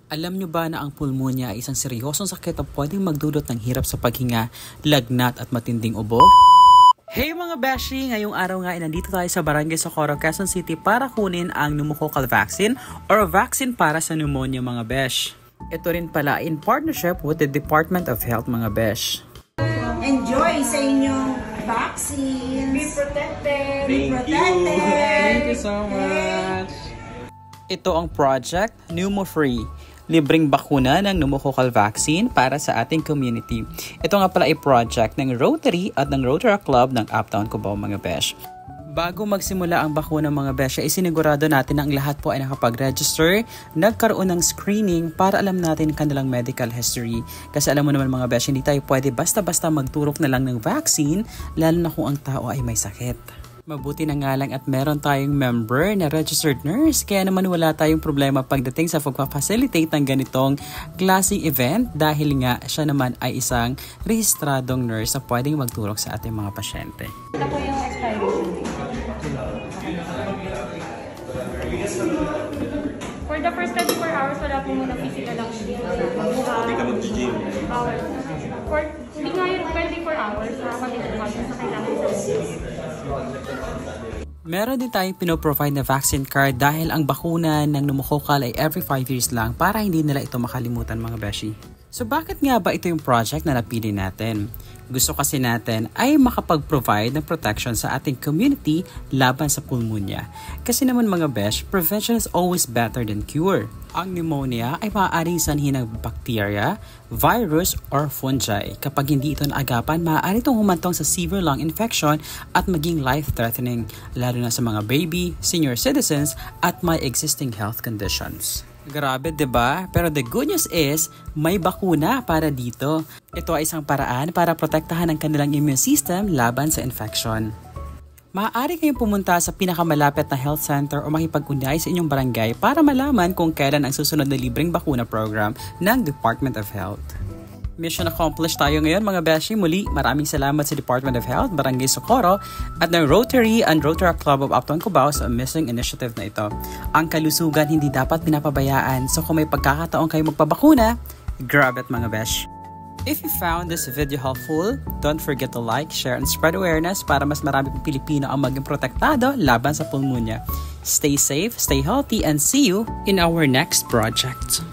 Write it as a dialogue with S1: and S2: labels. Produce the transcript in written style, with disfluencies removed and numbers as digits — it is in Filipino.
S1: Alam nyo ba na ang pulmonya ay isang seryosong sakit na pwedeng magdulot ng hirap sa paghinga, lagnat at matinding ubo? Hey mga beshi! Ngayong araw nga nandito tayo sa Barangay Socorro, Quezon City para kunin ang pneumococcal vaccine or vaccine para sa pneumonia mga besh. Ito rin pala in partnership with the Department of Health mga besh.
S2: Enjoy sa inyong vaccine. Be protected. Be protected.
S1: Thank you so much. Ito ang project Pneumo-Free. Libreng bakuna ng pneumococcal vaccine para sa ating community. Ito nga pala ay project ng Rotary at ng Rotary Club ng Uptown Cubao mga besh. Bago magsimula ang bakuna mga besh, isinigurado natin na ang lahat po ay nakapag-register, nagkaroon ng screening para alam natin kanilang medical history. Kasi alam mo naman mga besh, hindi tayo pwede basta-basta magturok na lang ng vaccine, lalo na kung ang tao ay may sakit. Mabuti na nga lang at meron tayong member na registered nurse, kaya naman wala tayong problema pagdating sa pagpa-facilitate ng ganitong klaseng event dahil nga siya naman ay isang rehistradong nurse na pwedeng magturok sa ating mga pasyente.
S3: Ito po yung expiration. For the first 24 hours, wala po muna physical activity. Hindi ka mag-gym. Hindi nga yung 24 hours, makakapag-education sa kailangan sa
S1: Meron din tayong pinoprovide na vaccine card dahil ang bakuna ng pneumococcal ay every 5 years lang para hindi nila ito makalimutan mga beshi. So bakit nga ba ito yung project na napili natin? Gusto kasi natin ay makapag-provide ng protection sa ating community laban sa pulmonya. Kasi naman mga besh, prevention is always better than cure. Ang pneumonia ay maaaring sanhin ng bacteria, virus, or fungi. Kapag hindi ito naagapan, maaari itong humantong sa severe lung infection at maging life-threatening, lalo na sa mga baby, senior citizens, at may existing health conditions. Grabe, 'di ba? Pero the good news is, may bakuna para dito. Ito ay isang paraan para protektahan ang kanilang immune system laban sa infection. Maaari kayong pumunta sa pinakamalapit na health center o makipag-ugnayan sa inyong barangay para malaman kung kailan ang susunod na libreng bakuna program ng Department of Health. Mission accomplished tayo ngayon mga beshi. Muli, maraming salamat sa Department of Health, Barangay Socorro at ng Rotary and Rotary Club of Uptown Cubao sa amazing initiative na ito. Ang kalusugan hindi dapat pinapabayaan, so kung may pagkakataon kayo magpabakuna, grab it mga besh. If you found this video helpful, don't forget to like, share, and spread awareness para mas marami pang Pilipino ang maging protektado laban sa pulmonya. Stay safe, stay healthy, and see you in our next project.